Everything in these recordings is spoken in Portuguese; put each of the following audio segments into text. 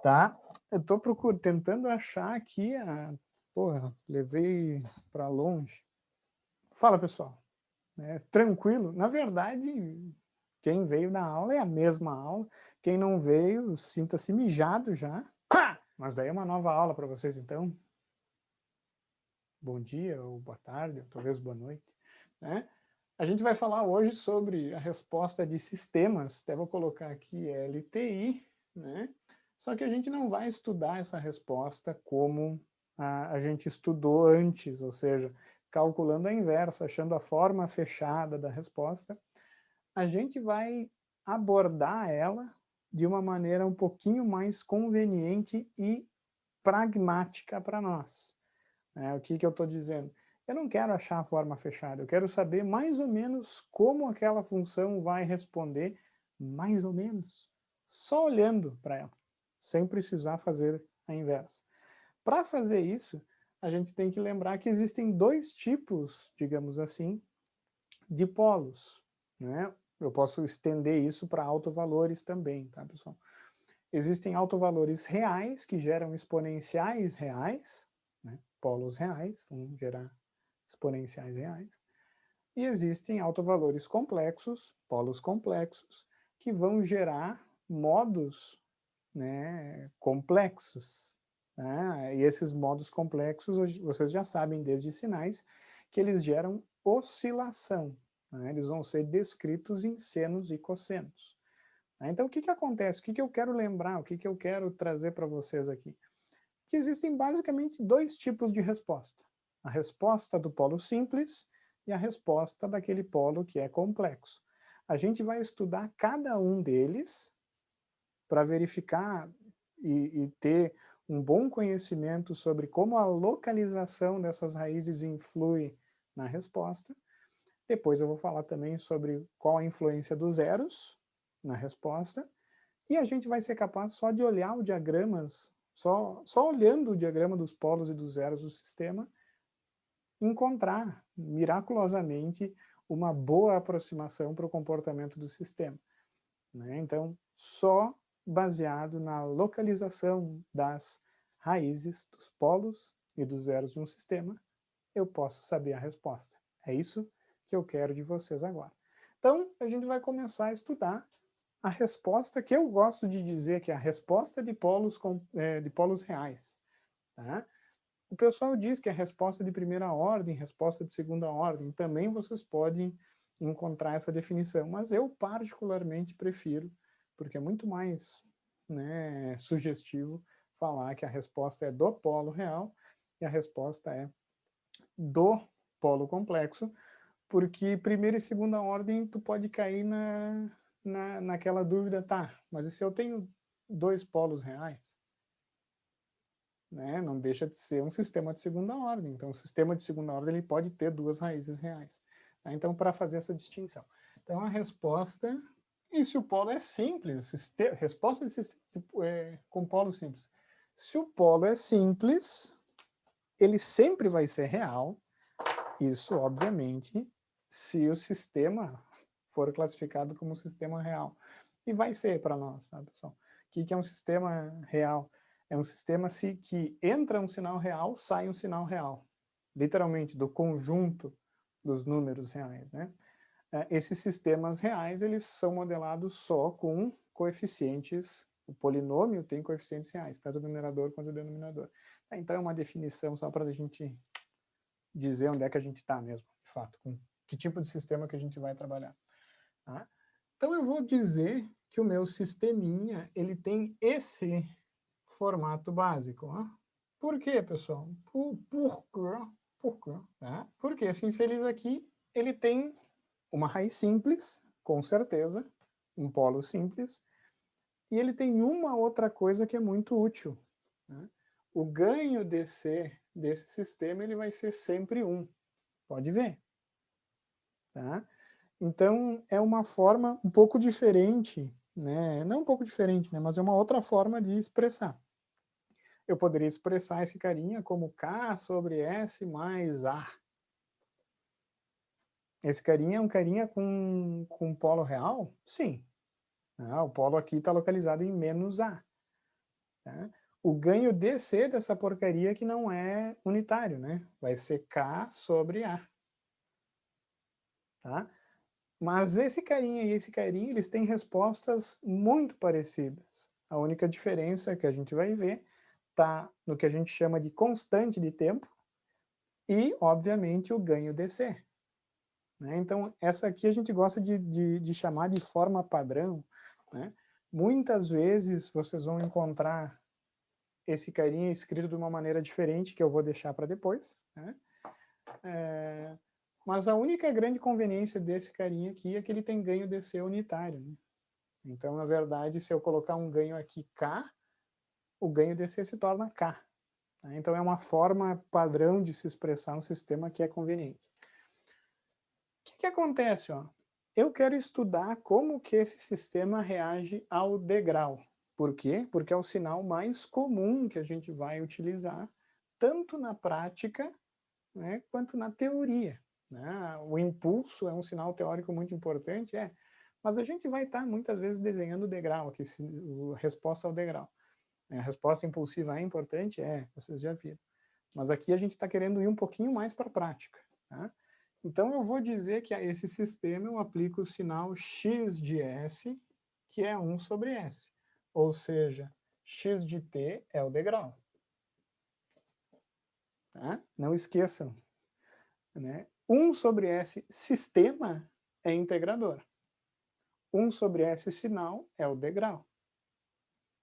Tá? Eu tô tentando achar aqui a... Porra, levei para longe. Fala, pessoal. Tranquilo? Na verdade, quem veio na aula é a mesma aula. Quem não veio, sinta-se mijado já. Pá! Mas daí é uma nova aula para vocês, então. Bom dia, ou boa tarde, ou talvez boa noite. Né? A gente vai falar hoje sobre a resposta de sistemas. Até vou colocar aqui LTI, né? Só que a gente não vai estudar essa resposta como a gente estudou antes, ou seja, calculando a inversa, achando a forma fechada da resposta. A gente vai abordar ela de uma maneira um pouquinho mais conveniente e pragmática para nós. O que eu estou dizendo? Eu não quero achar a forma fechada, eu quero saber mais ou menos como aquela função vai responder, mais ou menos, só olhando para ela, sem precisar fazer a inversa. Para fazer isso, a gente tem que lembrar que existem dois tipos, digamos assim, de polos. Né? Eu posso estender isso para autovalores também, tá, pessoal? Existem autovalores reais, que geram exponenciais reais, né? Polos reais, vão gerar exponenciais reais. E existem autovalores complexos, polos complexos, que vão gerar modos, né, complexos. Né? E esses modos complexos, vocês já sabem desde sinais, que eles geram oscilação. Né? Eles vão ser descritos em senos e cossenos. Então, o que acontece? O que eu quero lembrar? O que eu quero trazer para vocês aqui? Que existem basicamente dois tipos de resposta. A resposta do polo simples e a resposta daquele polo que é complexo. A gente vai estudar cada um deles para verificar e ter um bom conhecimento sobre como a localização dessas raízes influi na resposta. Depois eu vou falar também sobre qual a influência dos zeros na resposta. E a gente vai ser capaz só de olhar o diagramas, só olhando o diagrama dos polos e dos zeros do sistema, encontrar miraculosamente uma boa aproximação para o comportamento do sistema. Né? Então, só baseado na localização das raízes dos polos e dos zeros de um sistema, eu posso saber a resposta. É isso que eu quero de vocês agora. Então, a gente vai começar a estudar a resposta que eu gosto de dizer que é a resposta de polos reais. Tá? O pessoal diz que é resposta de primeira ordem, resposta de segunda ordem, também vocês podem encontrar essa definição, mas eu particularmente prefiro, porque é muito mais, né, sugestivo falar que a resposta é do polo real e a resposta é do polo complexo, porque primeira e segunda ordem tu pode cair naquela dúvida, tá, mas e se eu tenho dois polos reais? Né? Não deixa de ser um sistema de segunda ordem. Então, o sistema de segunda ordem ele pode ter duas raízes reais. Tá? Então, para fazer essa distinção. Então, a resposta, e se o polo é simples, resposta de sistema com polo simples. Se o polo é simples, ele sempre vai ser real. Isso, obviamente, se o sistema for classificado como um sistema real. E vai ser para nós, tá, pessoal? O que é um sistema real? É um sistema que entra um sinal real, sai um sinal real. Literalmente, do conjunto dos números reais, né? Esses sistemas reais, eles são modelados só com coeficientes, o polinômio tem coeficientes reais, tanto o numerador quanto o denominador. Então, é uma definição só para a gente dizer onde é que a gente está mesmo, de fato, com que tipo de sistema que a gente vai trabalhar. Tá? Então eu vou dizer que o meu sisteminha, ele tem esse formato básico. Ó. Por quê, pessoal? Por quê? Tá? Porque esse infeliz aqui, ele tem uma raiz simples, com certeza, um polo simples, e ele tem uma outra coisa que é muito útil. Né? O ganho desse sistema ele vai ser sempre 1. Pode ver. Tá? Então, é uma forma um pouco diferente, né? Não um pouco diferente, né? Mas é uma outra forma de expressar. Eu poderia expressar esse carinha como K sobre S mais A. Esse carinha é um carinha com polo real? Sim. O polo aqui está localizado em menos A. tá? O ganho DC dessa porcaria que não é unitário, né? Vai ser K sobre A. Tá? Mas esse carinha e esse carinha, eles têm respostas muito parecidas. A única diferença que a gente vai ver está no que a gente chama de constante de tempo e, obviamente, o ganho DC. Né? Então, essa aqui a gente gosta de chamar de forma padrão. Né? Muitas vezes vocês vão encontrar esse carinha escrito de uma maneira diferente, que eu vou deixar para depois. Né? Mas a única grande conveniência desse carinha aqui é que ele tem ganho DC unitário. Né? Então, na verdade, se eu colocar um ganho aqui K, o ganho DC se torna K. Tá? Então, é uma forma padrão de se expressar um sistema que é conveniente. O que acontece? Ó? Eu quero estudar como que esse sistema reage ao degrau. Por quê? Porque é o sinal mais comum que a gente vai utilizar, tanto na prática, né, quanto na teoria. Né? O impulso é um sinal teórico muito importante, mas a gente vai estar muitas vezes desenhando o degrau, aqui, a resposta ao degrau. A resposta impulsiva é importante? Vocês já viram. Mas aqui a gente está querendo ir um pouquinho mais para a prática. Tá? Então eu vou dizer que a esse sistema eu aplico o sinal x de S, que é 1 sobre S. Ou seja, x de t é o degrau. Tá? Não esqueçam. Né? 1 sobre S sistema é integrador. 1 sobre S sinal é o degrau.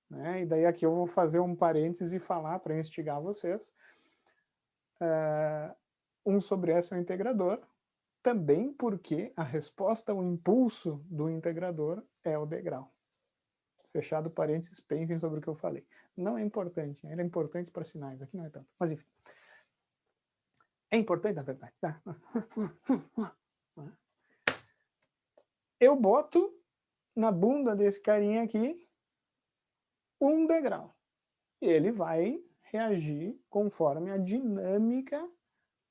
Né? E daí aqui eu vou fazer um parêntese e falar para instigar vocês. 1 sobre S é o integrador, também porque a resposta ao impulso do integrador é o degrau. Fechado parênteses, pensem sobre o que eu falei. Não é importante, ele é importante para sinais, aqui não é tanto. Mas enfim. É importante, na verdade. Tá? Eu boto na bunda desse carinha aqui um degrau. E ele vai reagir conforme a dinâmica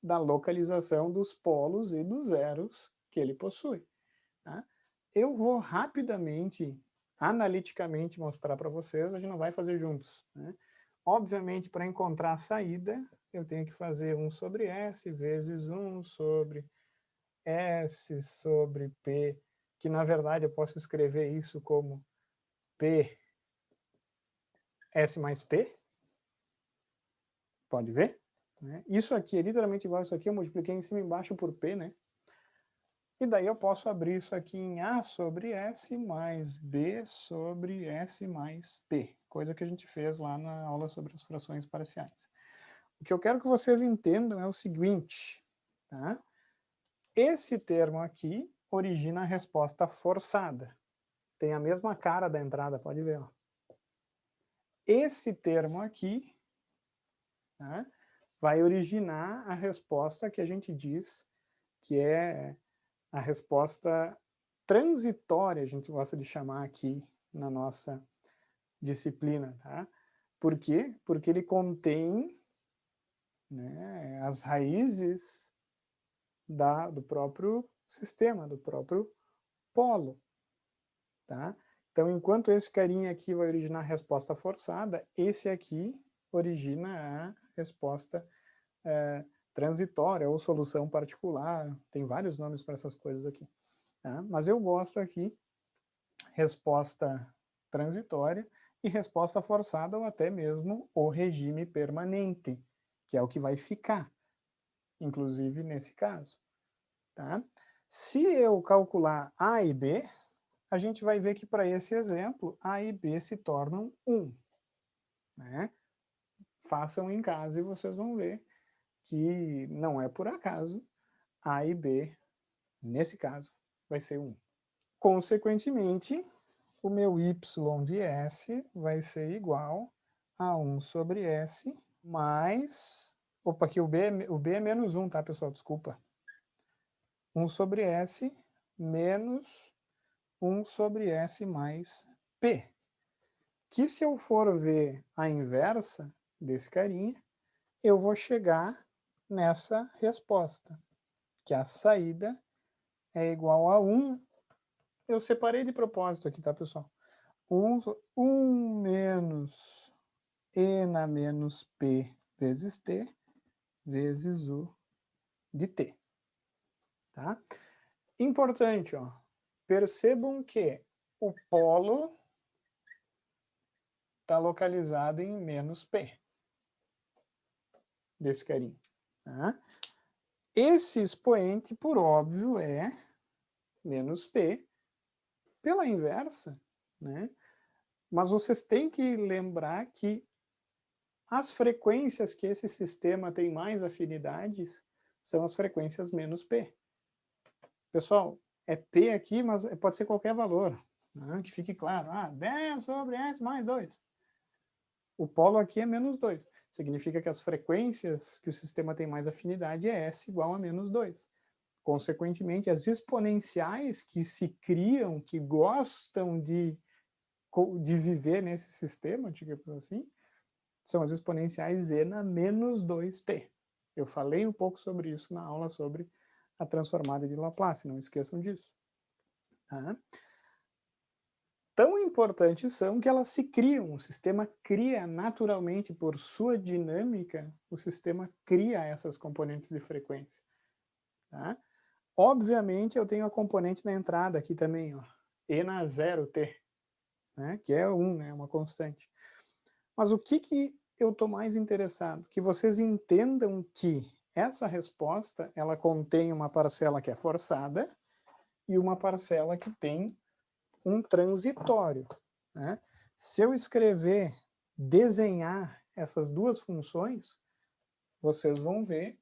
da localização dos polos e dos zeros que ele possui. Tá? Eu vou rapidamente, analiticamente mostrar para vocês, a gente não vai fazer juntos. Né? Obviamente, para encontrar a saída, eu tenho que fazer 1 sobre S vezes 1 sobre S sobre P, que na verdade eu posso escrever isso como P, S mais P. Pode ver? Né? Isso aqui é literalmente igual a isso aqui, eu multipliquei em cima e embaixo por P, né? E daí eu posso abrir isso aqui em A sobre S mais B sobre S mais P, coisa que a gente fez lá na aula sobre as frações parciais. O que eu quero que vocês entendam é o seguinte, tá? Esse termo aqui origina a resposta forçada. Tem a mesma cara da entrada, pode ver. Ó. Esse termo aqui, tá? Vai originar a resposta que a gente diz que é a resposta transitória, a gente gosta de chamar aqui na nossa disciplina. Tá? Por quê? Porque ele contém, né, as raízes do próprio sistema, do próprio polo. Tá? Então, enquanto esse carinha aqui vai originar a resposta forçada, esse aqui origina a resposta transitória ou solução particular. Tem vários nomes para essas coisas aqui. Tá? Mas eu gosto aqui resposta transitória e resposta forçada ou até mesmo o regime permanente, que é o que vai ficar, inclusive nesse caso. Tá? Se eu calcular A e B, a gente vai ver que para esse exemplo, A e B se tornam 1. Né? Façam em casa e vocês vão ver que não é por acaso A e B, nesse caso, vai ser 1. Consequentemente, o meu y de S vai ser igual a 1 sobre S mais... Opa, aqui o B é menos 1, tá, pessoal? Desculpa. 1 sobre S menos 1 sobre S mais P. Que se eu for ver a inversa desse carinha, eu vou chegar nessa resposta, que a saída é igual a 1. Eu separei de propósito aqui, tá, pessoal? 1 menos e na menos p vezes t vezes u de t. Tá? Importante, ó, percebam que o polo está localizado em menos p, desse carinha. Tá? Esse expoente, por óbvio, é menos p, pela inversa, né? Mas vocês têm que lembrar que as frequências que esse sistema tem mais afinidades são as frequências menos p. Pessoal, é p aqui, mas pode ser qualquer valor, né? Que fique claro. 10 sobre s mais 2. O polo aqui é menos 2. Significa que as frequências que o sistema tem mais afinidade é S igual a menos 2. Consequentemente, as exponenciais que se criam, que gostam de viver nesse sistema, digamos assim, são as exponenciais e na menos 2t. Eu falei um pouco sobre isso na aula sobre a transformada de Laplace, não esqueçam disso. Tá? Tão importantes são que elas se criam, o sistema cria naturalmente, por sua dinâmica, o sistema cria essas componentes de frequência. Tá? Obviamente eu tenho a componente na entrada aqui também, ó, e na 0t, né, que é 1, né, uma constante. Mas o que eu estou mais interessado? Que vocês entendam que essa resposta ela contém uma parcela que é forçada e uma parcela que tem um transitório. Né? Se eu escrever, desenhar essas duas funções, vocês vão ver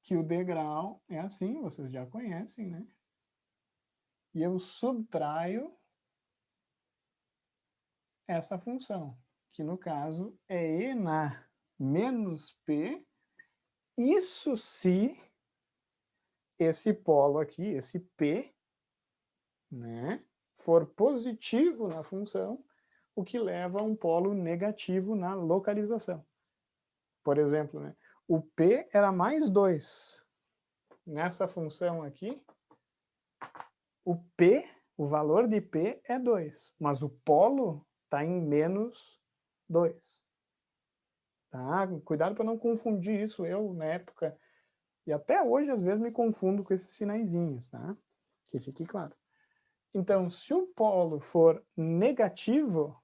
que o degrau é assim, vocês já conhecem, né? E eu subtraio essa função, que no caso é e na menos p, isso se esse polo aqui, esse p, né, for positivo na função, o que leva a um polo negativo na localização. Por exemplo, né, o p era mais 2. Nessa função aqui, o p, o valor de p é 2, mas o polo está em menos 2. Tá? Cuidado para não confundir isso, eu, na época, e até hoje, às vezes, me confundo com esses sinaizinhos, tá? Que fique claro. Então, se o polo for negativo,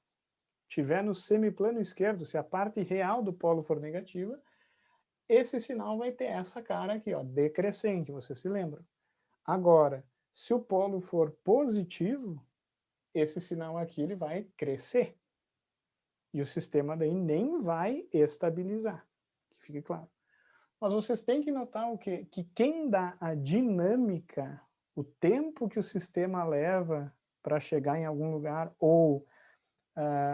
tiver no semiplano esquerdo, se a parte real do polo for negativa, esse sinal vai ter essa cara aqui, ó, decrescente, vocês se lembram. Agora, se o polo for positivo, esse sinal aqui ele vai crescer. E o sistema daí nem vai estabilizar, que fique claro. Mas vocês têm que notar o quê? Que quem dá a dinâmica, o tempo que o sistema leva para chegar em algum lugar, ou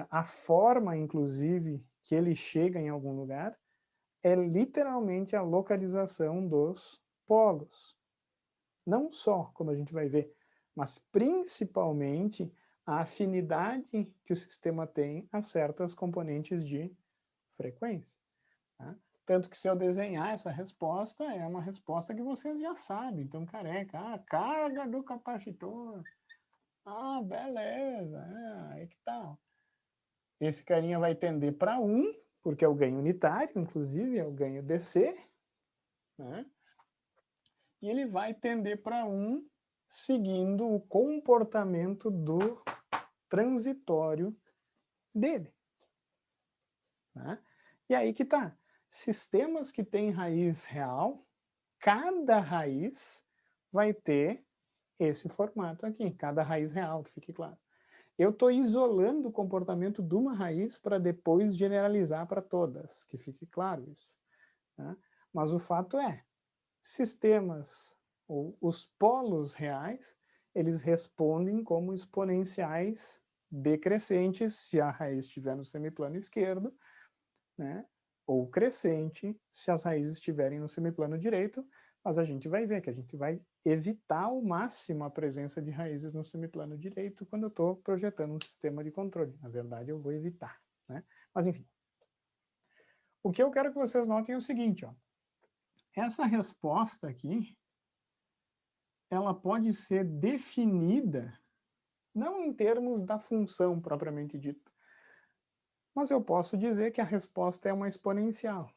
a forma, inclusive, que ele chega em algum lugar, é literalmente a localização dos polos. Não só, como a gente vai ver, mas principalmente a afinidade que o sistema tem a certas componentes de frequência. Tá? Tanto que se eu desenhar essa resposta, é uma resposta que vocês já sabem. Então, careca, carga do capacitor. Beleza, aí que tal. Esse carinha vai tender para 1, porque é o ganho unitário, inclusive, é o ganho DC, né? E ele vai tender para 1 seguindo o comportamento do transitório dele. Né? E aí que tá. Sistemas que têm raiz real, cada raiz vai ter esse formato aqui, cada raiz real, que fique claro. Eu estou isolando o comportamento de uma raiz para depois generalizar para todas, que fique claro isso. Né? Mas o fato é, sistemas, ou os polos reais, eles respondem como exponenciais decrescentes, se a raiz estiver no semiplano esquerdo, né? Ou crescente, se as raízes estiverem no semiplano direito, mas a gente vai ver que a gente vai evitar ao máximo a presença de raízes no semiplano direito quando eu estou projetando um sistema de controle. Na verdade, eu vou evitar. Né? Mas, enfim. O que eu quero que vocês notem é o seguinte, ó. Essa resposta aqui, ela pode ser definida não em termos da função propriamente dita, Mas eu posso dizer que a resposta é uma exponencial,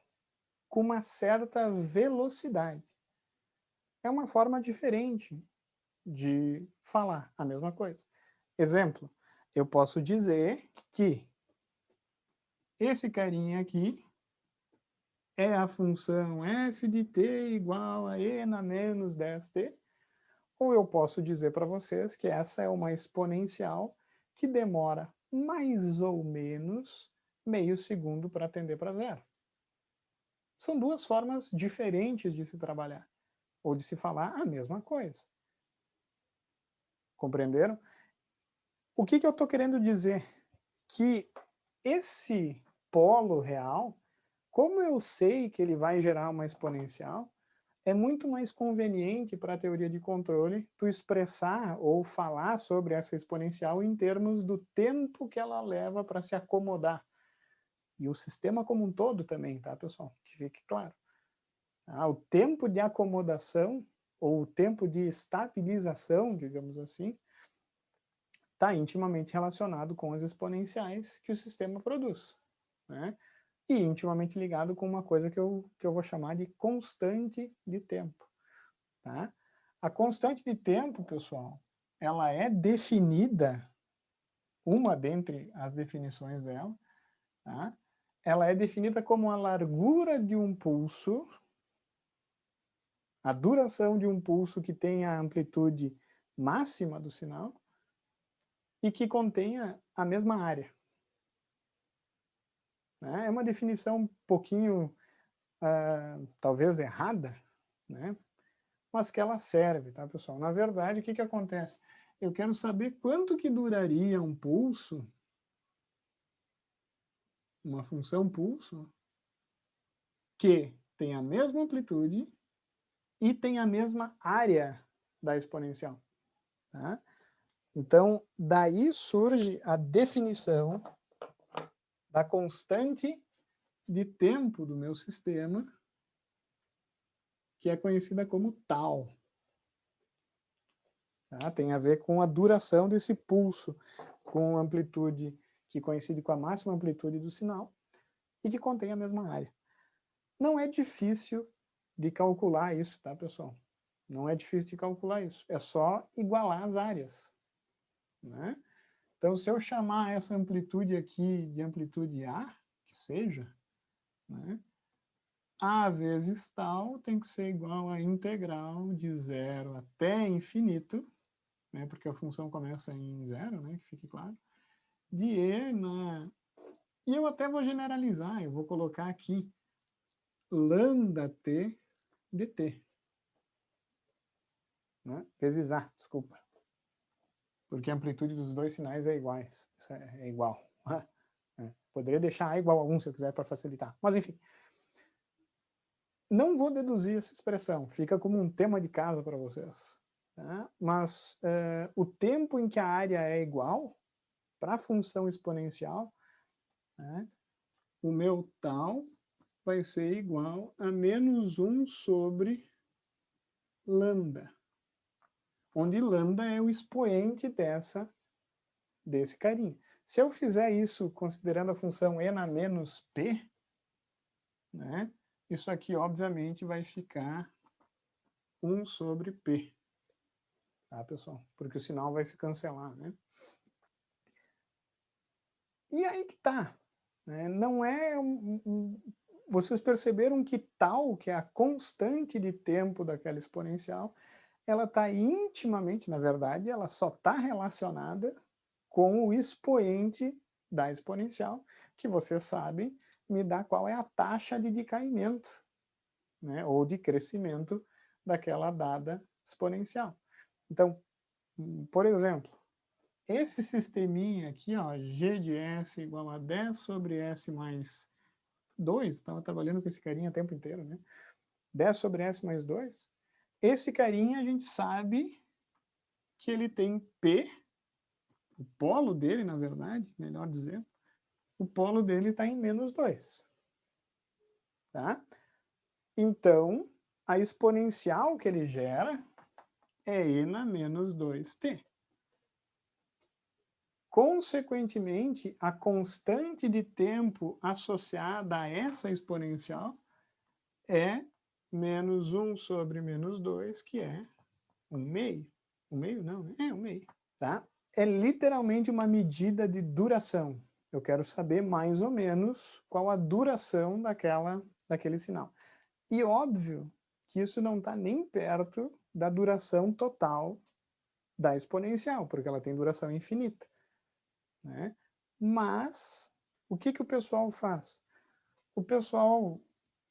com uma certa velocidade. É uma forma diferente de falar a mesma coisa. Exemplo, eu posso dizer que esse carinha aqui é a função f de t igual a e na menos 10t, ou eu posso dizer para vocês que essa é uma exponencial que demora mais ou menos meio segundo para tender para zero. São duas formas diferentes de se trabalhar, ou de se falar a mesma coisa. Compreenderam? O que eu estou querendo dizer? Que esse polo real, como eu sei que ele vai gerar uma exponencial, é muito mais conveniente para a teoria de controle tu expressar ou falar sobre essa exponencial em termos do tempo que ela leva para se acomodar. E o sistema como um todo também, tá, pessoal? Que fique claro. O tempo de acomodação, ou o tempo de estabilização, digamos assim, está intimamente relacionado com as exponenciais que o sistema produz, né? E intimamente ligado com uma coisa que eu vou chamar de constante de tempo. Tá? A constante de tempo, pessoal, ela é definida, uma dentre as definições dela, tá? Ela é definida como a largura de um pulso, a duração de um pulso que tem a amplitude máxima do sinal e que contenha a mesma área. É uma definição um pouquinho, talvez errada, né? Mas que ela serve, tá, pessoal? Na verdade, o que acontece? Eu quero saber quanto que duraria um pulso, uma função pulso, que tem a mesma amplitude e tem a mesma área da exponencial. Tá? Então, daí surge a definição da constante de tempo do meu sistema, que é conhecida como tau. Tá? Tem a ver com a duração desse pulso, com amplitude que coincide com a máxima amplitude do sinal e que contém a mesma área. Não é difícil de calcular isso, tá, pessoal? Não é difícil de calcular isso. É só igualar as áreas, né? Então, se eu chamar essa amplitude aqui de amplitude A, que seja, né? A vezes tal tem que ser igual a integral de 0 até infinito, né? Porque a função começa em 0, né? Que fique claro. De E na... E eu até vou generalizar, eu vou colocar aqui lambda t dt. Né? Vezes A, desculpa. Porque a amplitude dos dois sinais é iguais. Isso é igual. Poderia deixar A igual a 1 se eu quiser para facilitar. Mas enfim. Não vou deduzir essa expressão. Fica como um tema de casa para vocês. Tá? Mas o tempo em que a área é igual, para a função exponencial, né, o meu tal vai ser igual a menos 1 sobre lambda, onde lambda é o expoente desse carinha. Se eu fizer isso considerando a função e na menos p, né, isso aqui obviamente vai ficar 1 sobre p. Tá, pessoal? Porque o sinal vai se cancelar, né? E aí que tá. Né? Não é vocês perceberam que tal, que é a constante de tempo daquela exponencial, ela está intimamente, na verdade, ela só está relacionada com o expoente da exponencial, que vocês sabem me dá qual é a taxa de decaimento, né, ou de crescimento daquela dada exponencial. Então, por exemplo, esse sisteminha aqui, ó, g de s igual a 10 sobre s mais 2, estava trabalhando com esse carinha o tempo inteiro, né? 10 sobre s mais 2, esse carinha a gente sabe que ele tem P, o polo dele, na verdade, melhor dizendo, o polo dele está em menos 2. Tá? Então, a exponencial que ele gera é e na menos 2t. consequentemente, a constante de tempo associada a essa exponencial é menos 1 sobre menos 2, que é 1/2. 1/2 não, né? É 1/2, tá? É literalmente uma medida de duração. Eu quero saber mais ou menos qual a duração daquele sinal. E óbvio que isso não está nem perto da duração total da exponencial, porque ela tem duração infinita, né? Mas, o que o pessoal faz? O pessoal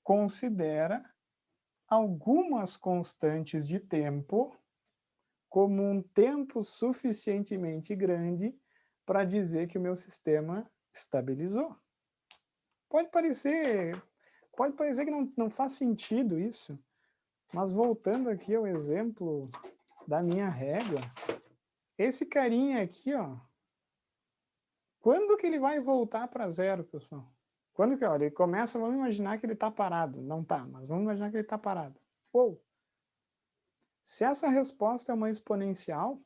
considera algumas constantes de tempo como um tempo suficientemente grande para dizer que o meu sistema estabilizou. Pode parecer que não faz sentido isso, mas voltando aqui ao exemplo da minha régua, esse carinha aqui, ó, quando que ele vai voltar para zero, pessoal? Quando que, olha, ele começa, vamos imaginar que ele está parado. Não está, mas vamos imaginar que ele está parado. Ou, se essa resposta é uma exponencial,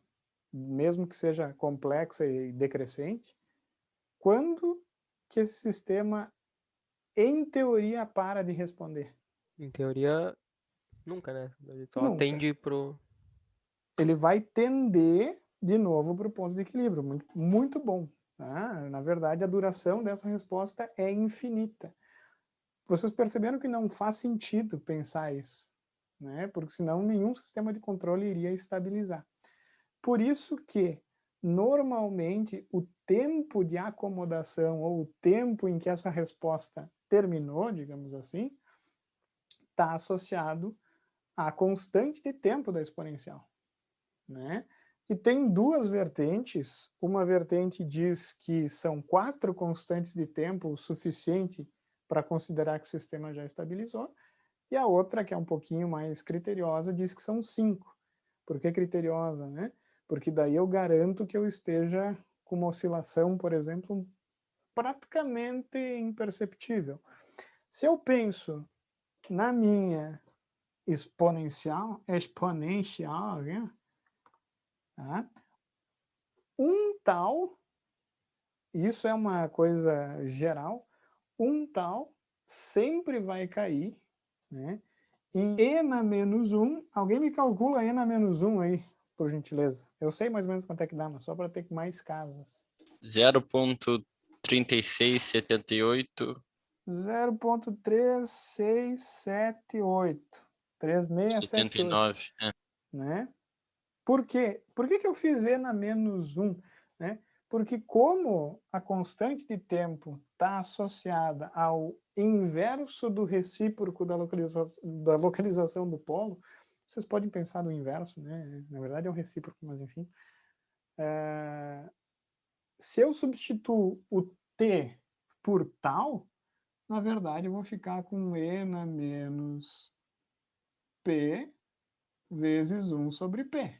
mesmo que seja complexa e decrescente, quando que esse sistema, em teoria, para de responder? Em teoria, nunca, né? Ele só Nunca. tende pro... Ele vai tender de novo para o ponto de equilíbrio. Muito, muito bom. Tá? Na verdade, a duração dessa resposta é infinita. Vocês perceberam que não faz sentido pensar isso, né? Porque senão nenhum sistema de controle iria estabilizar. Por isso que, normalmente, o tempo de acomodação ou o tempo em que essa resposta terminou, digamos assim, está associado à constante de tempo da exponencial, né? E tem duas vertentes. Uma vertente diz que são 4 constantes de tempo o suficiente para considerar que o sistema já estabilizou, e a outra, que é um pouquinho mais criteriosa, diz que são 5. Por que criteriosa, né? Porque daí eu garanto que eu esteja com uma oscilação, por exemplo, praticamente imperceptível. Se eu penso na minha exponencial, né? Tá? Um tal, isso é uma coisa geral, um tal sempre vai cair, né, em e na menos 1. Alguém me calcula e na menos 1 aí, por gentileza. Eu sei mais ou menos quanto é que dá, mas só para ter mais casas. 0,3678. 0,3678. 3678. 79. É. Né? Por quê? Por que eu fiz e na menos 1? Né? Porque como a constante de tempo está associada ao inverso do recíproco da localização do polo, vocês podem pensar no inverso, né? Na verdade é o recíproco, mas enfim. Se eu substituo o t por tal, na verdade eu vou ficar com e na menos p vezes 1 sobre p.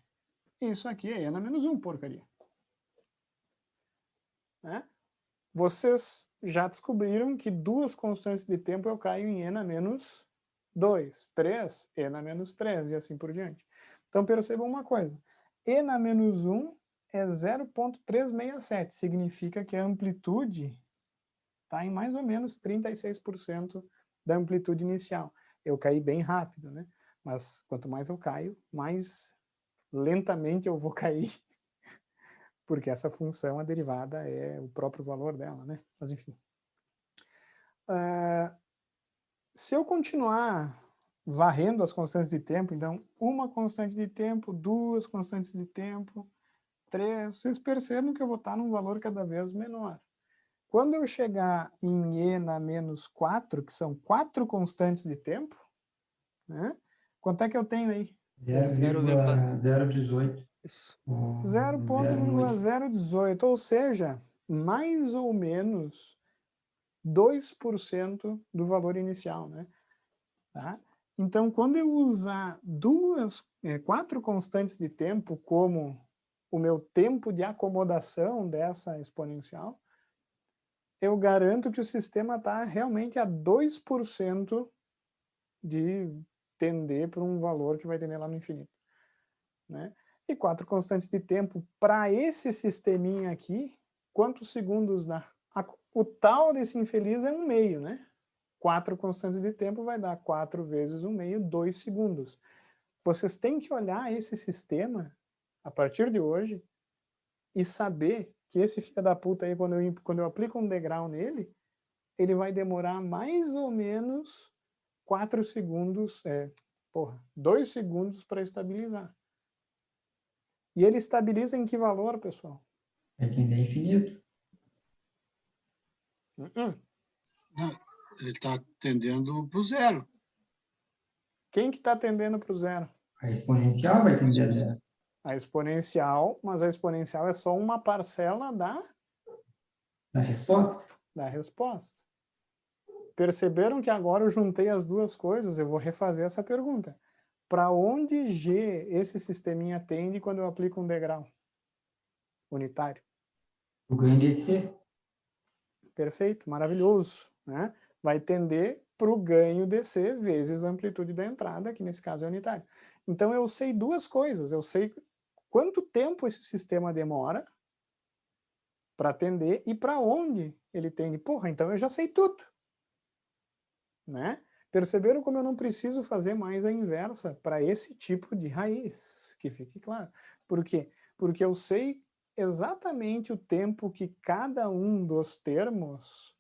Isso aqui é e na menos 1, porcaria. Né? Vocês já descobriram que duas constantes de tempo eu caio em e na menos 2, 3, e na menos 3 e assim por diante. Então percebam uma coisa, e na menos 1 é 0,367, significa que a amplitude está em mais ou menos 36% da amplitude inicial. Eu caí bem rápido, né? Mas quanto mais eu caio, mais lentamente eu vou cair, porque essa função, a derivada, é o próprio valor dela, né? Mas enfim. Se eu continuar varrendo as constantes de tempo, então, uma constante de tempo, duas constantes de tempo, 3, vocês percebem que eu vou estar num valor cada vez menor. Quando eu chegar em e na menos 4, que são 4 constantes de tempo, né? Quanto é que eu tenho aí? 0,018. 0,018, ou seja, mais ou menos 2% do valor inicial, né? Tá? Então, quando eu usar 4 constantes de tempo como o meu tempo de acomodação dessa exponencial, eu garanto que o sistema está realmente a 2% de tender para um valor que vai tender lá no infinito. Né? E 4 constantes de tempo para esse sisteminha aqui quantos segundos dá? O tal desse infeliz é 1/2, né? 4 constantes de tempo vai dar 4 vezes 1/2, 2 segundos. Vocês têm que olhar esse sistema, a partir de hoje, e saber que esse filho da puta aí, quando eu aplico um degrau nele, ele vai demorar mais ou menos 4 segundos, 2 segundos para estabilizar. E ele estabiliza em que valor, pessoal? Vai tender a infinito. Ele está tendendo para o zero. Quem que está tendendo para o zero? A exponencial vai tender a zero. A exponencial, mas a exponencial é só uma parcela Da resposta. da resposta. Perceberam que agora eu juntei as duas coisas? Eu vou refazer essa pergunta. Para onde G esse sisteminha tende quando eu aplico um degrau unitário? O ganho DC. Perfeito, maravilhoso, né? Vai tender para o ganho DC vezes a amplitude da entrada, que nesse caso é unitário. Então eu sei duas coisas, eu sei quanto tempo esse sistema demora para atender e para onde ele tende. Porra, então eu já sei tudo, né? Perceberam como eu não preciso fazer mais a inversa para esse tipo de raiz, que fique claro. Por quê? Porque eu sei exatamente o tempo que cada um dos termos,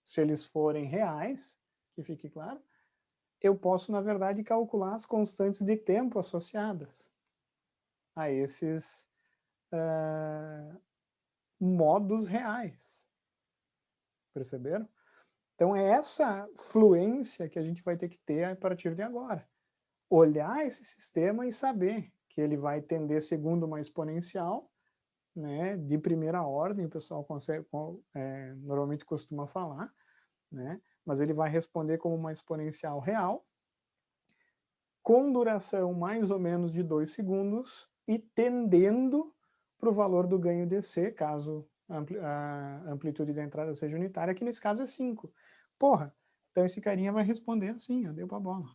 se eles forem reais, que fique claro, eu posso, na verdade, calcular as constantes de tempo associadas a esses modos reais. Perceberam? Então é essa fluência que a gente vai ter que ter a partir de agora. Olhar esse sistema e saber que ele vai tender segundo uma exponencial, né, de primeira ordem, o pessoal normalmente costuma falar, né, mas ele vai responder como uma exponencial real, com duração mais ou menos de 2 segundos e tendendo para o valor do ganho DC, caso a amplitude da entrada seja unitária, que nesse caso é 5. Porra, então esse carinha vai responder assim, ó, deu pra bola.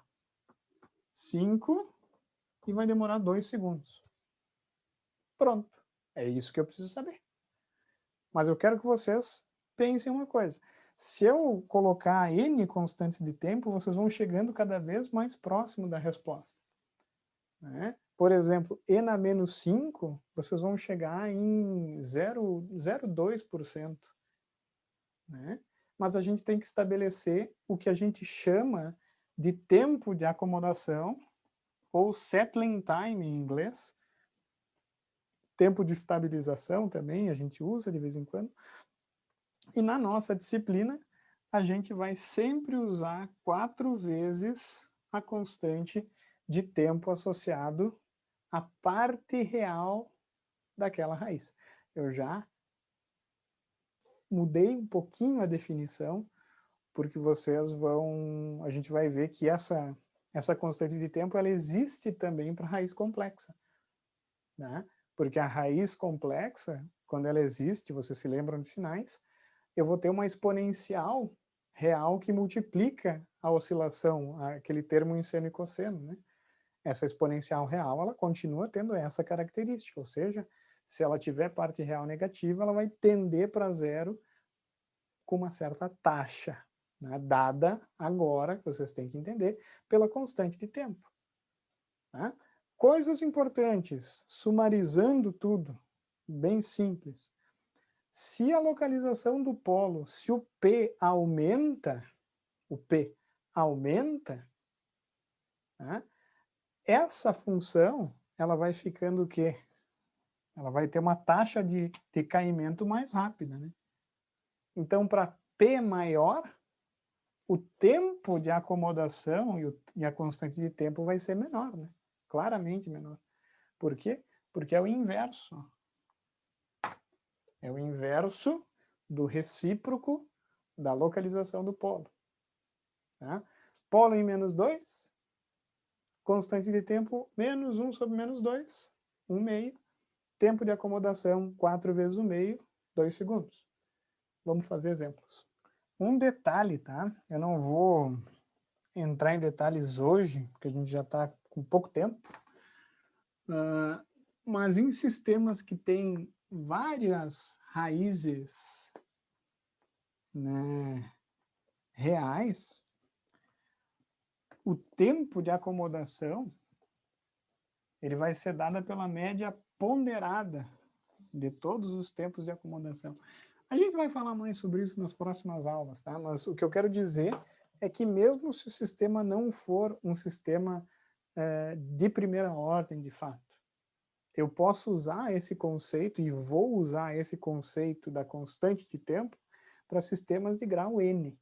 5 e vai demorar 2 segundos. Pronto. É isso que eu preciso saber. Mas eu quero que vocês pensem uma coisa. Se eu colocar N constantes de tempo, vocês vão chegando cada vez mais próximo da resposta, né? Por exemplo, N a menos 5, vocês vão chegar em 0,02%. Né? Mas a gente tem que estabelecer o que a gente chama de tempo de acomodação, ou settling time em inglês. Tempo de estabilização também a gente usa de vez em quando. E na nossa disciplina, a gente vai sempre usar 4 vezes a constante de tempo associado à parte real daquela raiz. Eu já mudei um pouquinho a definição, porque a gente vai ver que essa constante de tempo, ela existe também para raiz complexa, né? Porque a raiz complexa, quando ela existe, vocês se lembram de sinais, eu vou ter uma exponencial real que multiplica a oscilação, aquele termo em seno e cosseno, né? Essa exponencial real, ela continua tendo essa característica, ou seja, se ela tiver parte real negativa, ela vai tender para zero com uma certa taxa, né, dada agora, que vocês têm que entender, pela constante de tempo. Tá? Coisas importantes, sumarizando tudo, bem simples. Se a localização do polo, se o P aumenta, né, essa função, ela vai ficando o quê? Ela vai ter uma taxa de decaimento mais rápida, né? Então, para P maior, o tempo de acomodação e a constante de tempo vai ser menor, né? Claramente menor. Por quê? Porque é o inverso. É o inverso do recíproco da localização do polo. Tá? Polo em menos 2, constante de tempo menos 1 sobre menos 2, 1/2. Tempo de acomodação 4 vezes 1/2, 2 segundos. Vamos fazer exemplos. Um detalhe, tá? Eu não vou entrar em detalhes hoje, porque a gente já está com pouco tempo, mas em sistemas que têm várias raízes, né, reais, o tempo de acomodação ele vai ser dado pela média ponderada de todos os tempos de acomodação. A gente vai falar mais sobre isso nas próximas aulas, tá? Mas o que eu quero dizer é que mesmo se o sistema não for um sistema de primeira ordem, de fato, eu posso usar esse conceito e vou usar esse conceito da constante de tempo para sistemas de grau N.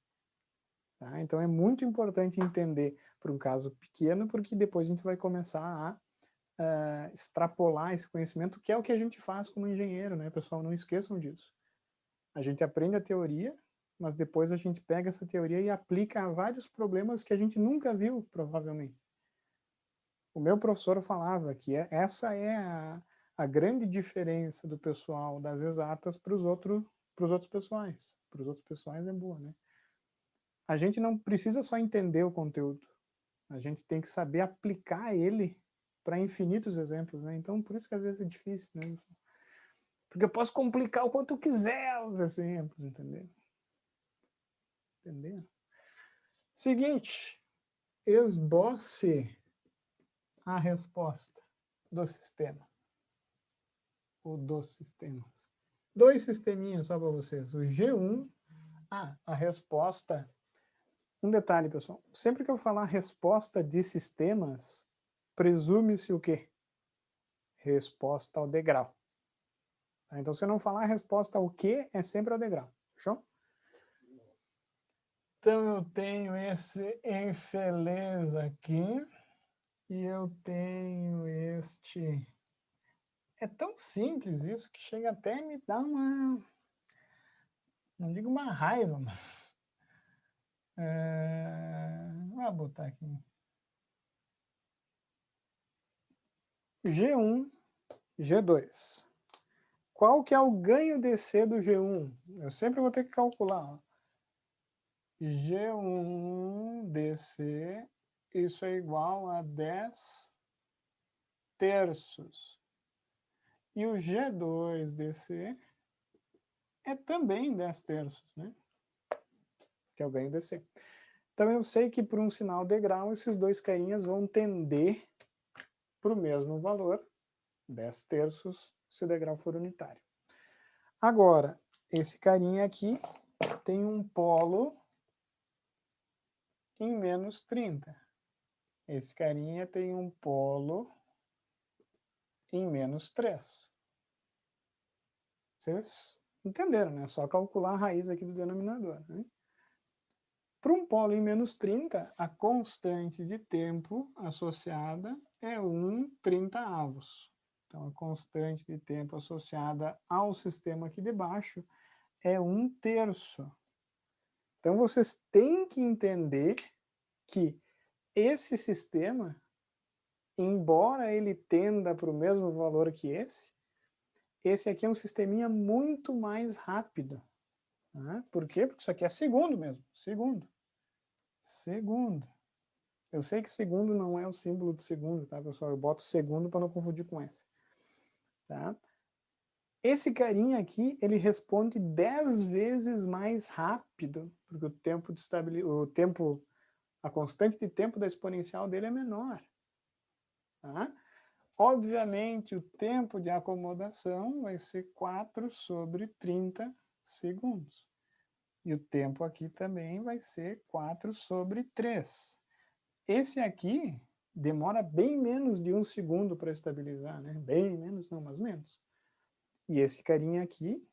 Tá? Então é muito importante entender para um caso pequeno, porque depois a gente vai começar a extrapolar esse conhecimento, que é o que a gente faz como engenheiro, né, pessoal? Não esqueçam disso. A gente aprende a teoria, mas depois a gente pega essa teoria e aplica a vários problemas que a gente nunca viu, provavelmente. O meu professor falava que essa é a grande diferença do pessoal das exatas para os outros pessoais. Para os outros pessoais é boa, né? A gente não precisa só entender o conteúdo. A gente tem que saber aplicar ele para infinitos exemplos, né? Então, por isso que às vezes é difícil, né? Porque eu posso complicar o quanto eu quiser os exemplos, entendeu? Entendeu? Seguinte, esboce a resposta do sistema. Ou dos sistemas. 2 sisteminhas só para vocês. O G1, a resposta. Um detalhe, pessoal. Sempre que eu falar resposta de sistemas, presume-se o quê? Resposta ao degrau. Então, se eu não falar a resposta ao que, é sempre ao degrau. Fechou? Então, eu tenho esse infeliz aqui. E eu tenho este... É tão simples isso que chega até a me dar uma... Não digo uma raiva, mas... Vou botar aqui. G1, G2. Qual que é o ganho DC do G1? Eu sempre vou ter que calcular. Ó. G1 DC, isso é igual a 10 terços. E o G2 DC é também 10 terços, né? Que é o ganho DC. Então eu sei que por um sinal degrau, esses dois carinhas vão tender para o mesmo valor, 10 terços, se o degrau for unitário. Agora, esse carinha aqui tem um polo em menos 30. Esse carinha tem um polo em menos 3. Vocês entenderam, né? É só calcular a raiz aqui do denominador. Né? Para um polo em menos 30, a constante de tempo associada é 1/30. Então, a constante de tempo associada ao sistema aqui de baixo é 1/3. Então, vocês têm que entender que esse sistema, embora ele tenda para o mesmo valor que esse aqui é um sisteminha muito mais rápido. Né? Por quê? Porque isso aqui é segundo mesmo. Segundo. Eu sei que segundo não é o símbolo do segundo, tá, pessoal? Eu boto segundo para não confundir com esse. Tá? Esse carinha aqui, ele responde 10 vezes mais rápido, porque a constante de tempo da exponencial dele é menor. Tá? Obviamente, o tempo de acomodação vai ser 4/30 segundos. E o tempo aqui também vai ser 4/3. Esse aqui demora bem menos de 1 segundo para estabilizar, né? Bem menos, não, mas menos. E esse carinha aqui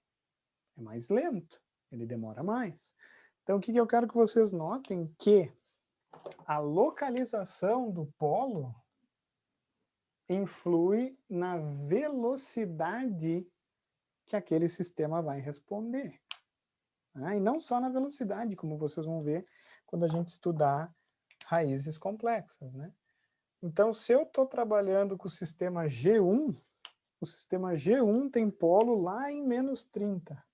é mais lento, ele demora mais. Então, o que eu quero que vocês notem? Que a localização do polo influi na velocidade que aquele sistema vai responder. E não só na velocidade, como vocês vão ver quando a gente estudar raízes complexas. Né? Então, se eu estou trabalhando com o sistema G1 tem polo lá em menos 30.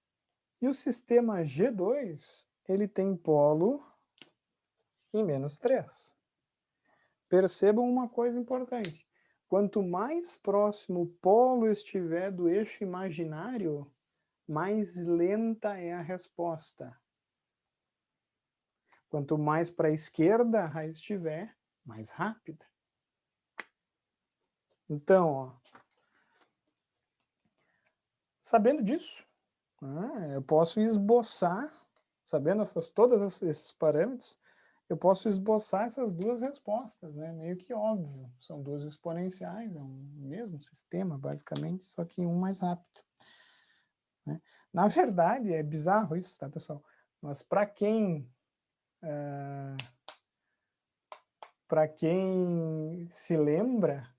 E o sistema G2, ele tem polo em menos 3. Percebam uma coisa importante. quanto mais próximo o polo estiver do eixo imaginário, mais lenta é a resposta. Quanto mais para a esquerda a raiz estiver, mais rápida. Então, ó, sabendo disso, né, eu posso esboçar, sabendo todos esses parâmetros, eu posso esboçar essas duas respostas, né? Meio que óbvio. São duas exponenciais, é um mesmo sistema, basicamente, só que um mais rápido. Né? Na verdade, é bizarro isso, tá, pessoal? Mas para quem se lembra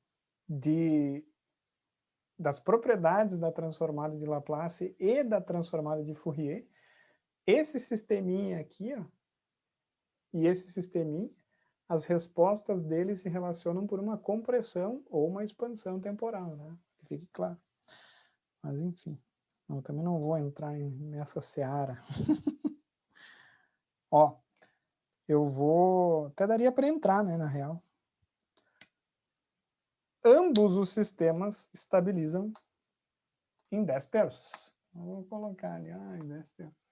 das propriedades da transformada de Laplace e da transformada de Fourier, esse sisteminha aqui, ó, e esse sisteminha, as respostas dele se relacionam por uma compressão ou uma expansão temporal, né? Que fique claro. Mas, enfim, eu também não vou entrar nessa seara. Ó, eu vou... Até daria para entrar, né, na real. Ambos os sistemas estabilizam em 10 terços. Eu vou colocar ali, em 10 terços.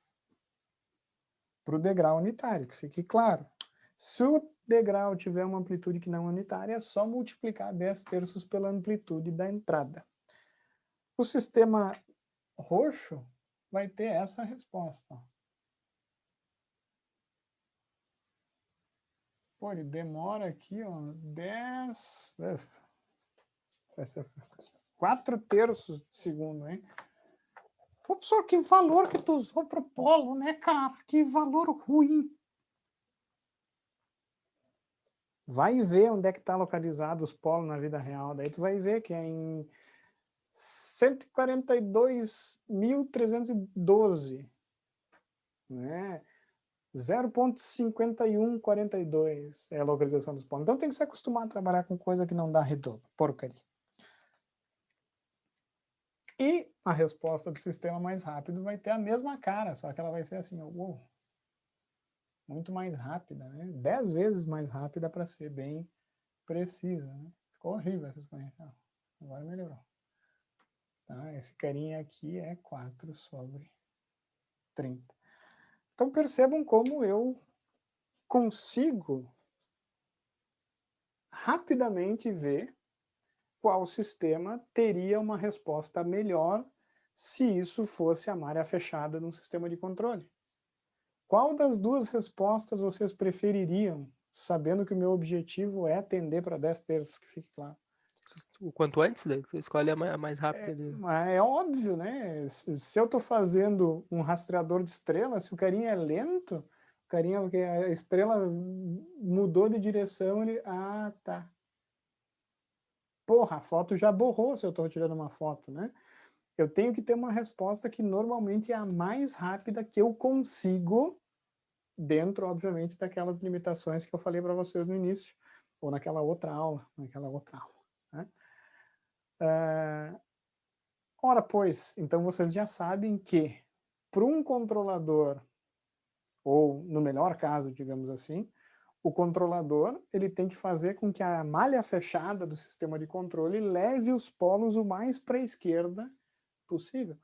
Para o degrau unitário, que fique claro. Se o degrau tiver uma amplitude que não é unitária, é só multiplicar 10 terços pela amplitude da entrada. O sistema roxo vai ter essa resposta. Pô, ele demora aqui, ó, 10... Vai ser 4 terços de segundo, hein? Pô, professor, que valor que tu usou para o polo, né, cara? Que valor ruim. Vai ver onde é que está localizado os polos na vida real. Daí tu vai ver que é em 142.312, né? 0,5142 é a localização dos polos. Então tem que se acostumar a trabalhar com coisa que não dá retorno. Porcaria. E a resposta do sistema mais rápido vai ter a mesma cara, só que ela vai ser assim, ó, muito mais rápida, né? 10 vezes mais rápida para ser bem precisa, né? Ficou horrível essa exponencial. Agora melhorou. Tá? Esse carinha aqui é 4 sobre 30. Então percebam como eu consigo rapidamente ver qual sistema teria uma resposta melhor se isso fosse a malha fechada num sistema de controle. Qual das duas respostas vocês prefeririam, sabendo que o meu objetivo é tender para 10 terços, que fique claro? O quanto antes, daí você escolhe a mais rápida ali. É óbvio, né? Se eu estou fazendo um rastreador de estrelas, se o carinha é lento, porque a estrela mudou de direção, ele... Ah, tá. Porra, a foto já borrou se eu estou tirando uma foto, né? Eu tenho que ter uma resposta que normalmente é a mais rápida que eu consigo, dentro, obviamente, daquelas limitações que eu falei para vocês no início, ou naquela outra aula, né? Ora, pois, então vocês já sabem que para um controlador, ou no melhor caso, digamos assim, o controlador ele tem que fazer com que a malha fechada do sistema de controle leve os polos o mais para a esquerda possível.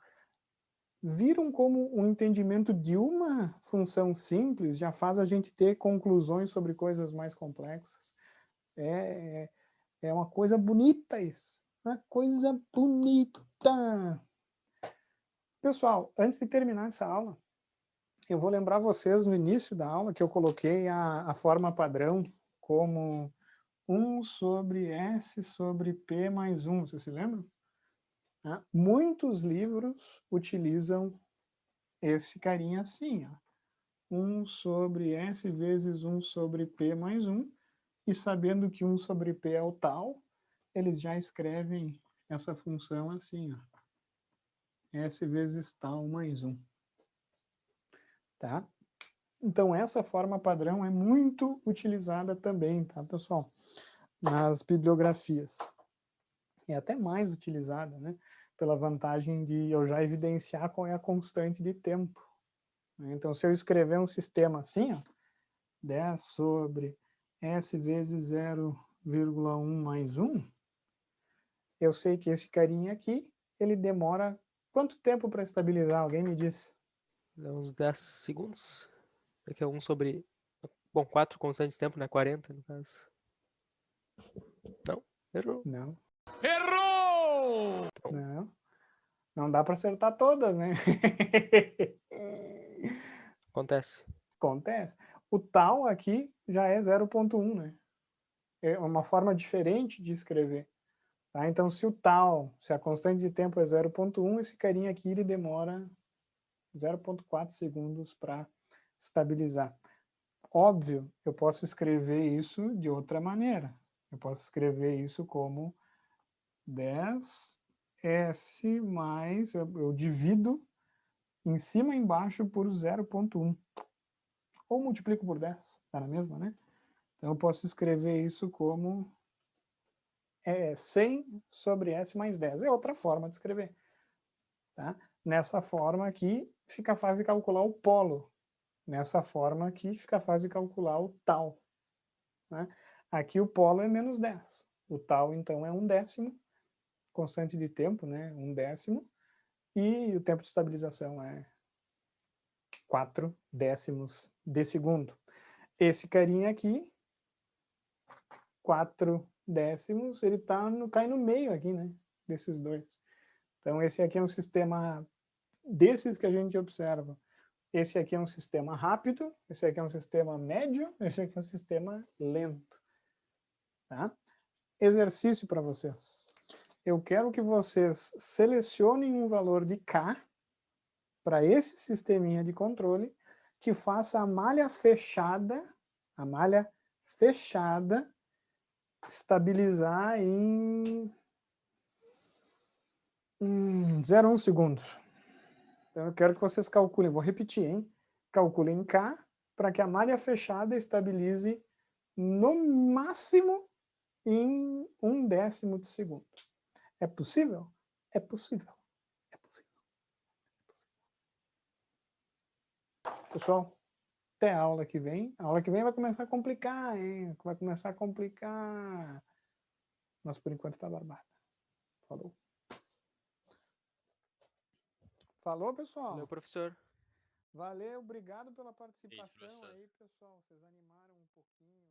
Viram como o entendimento de uma função simples já faz a gente ter conclusões sobre coisas mais complexas? É uma coisa bonita isso. Uma coisa bonita. Pessoal, antes de terminar essa aula, eu vou lembrar vocês no início da aula que eu coloquei a forma padrão como 1 sobre S sobre P mais 1. Vocês se lembram? Muitos livros utilizam esse carinha assim, ó. 1 sobre S vezes 1 sobre P mais 1, e sabendo que 1 sobre P é o tal, eles já escrevem essa função assim, ó. S vezes tal mais 1. Tá? Então essa forma padrão é muito utilizada também, tá, pessoal? Nas bibliografias. É até mais utilizada, né? Pela vantagem de eu já evidenciar qual é a constante de tempo. Então, se eu escrever um sistema assim, ó, 10 sobre S vezes 0,1 mais 1, Eu sei que esse carinha aqui, ele demora quanto tempo para estabilizar? Alguém me diz? Dá uns 10 segundos. Aqui é 1 sobre... Bom, 4 constantes de tempo, né? 40 no caso. Não, errou. Não. Então, Não. Não dá para acertar todas, né? acontece. Acontece. O tal aqui já é 0,1, né? É uma forma diferente de escrever. Tá? Então, se o tal, se a constante de tempo é 0,1, esse carinha aqui ele demora 0,4 segundos para estabilizar. Óbvio, eu posso escrever isso de outra maneira. Eu posso escrever isso como 10S mais, eu divido em cima e embaixo por 0,1. Ou multiplico por 10, está na mesma, né? Então eu posso escrever isso como 100 sobre S mais 10. É outra forma de escrever. Tá? Nessa forma aqui, fica fácil de calcular o polo. Nessa forma aqui, fica fácil de calcular o tal. Né? Aqui o polo é menos 10. O tal, então, é 1/10, constante de tempo, né? 1/10. E o tempo de estabilização é 4/10 de segundo. Esse carinha aqui, 4/10, ele cai no meio aqui, né? Desses dois. Então, esse aqui é um sistema desses que a gente observa. Esse aqui é um sistema rápido, esse aqui é um sistema médio, esse aqui é um sistema lento. Tá? Exercício para vocês. Eu quero que vocês selecionem um valor de K para esse sisteminha de controle que faça a malha fechada estabilizar em 0,1 segundo. Então eu quero que vocês calculem, vou repetir, hein? Calculem K para que a malha fechada estabilize no máximo em 1/10 de segundo. É possível? É possível. É possível. É possível. Pessoal, até a aula que vem. A aula que vem vai começar a complicar, hein? Vai começar a complicar. Mas por enquanto tá barbada. Falou. Falou, pessoal. Valeu, professor. Valeu, obrigado pela participação professor. aí, pessoal. Vocês animaram um pouquinho.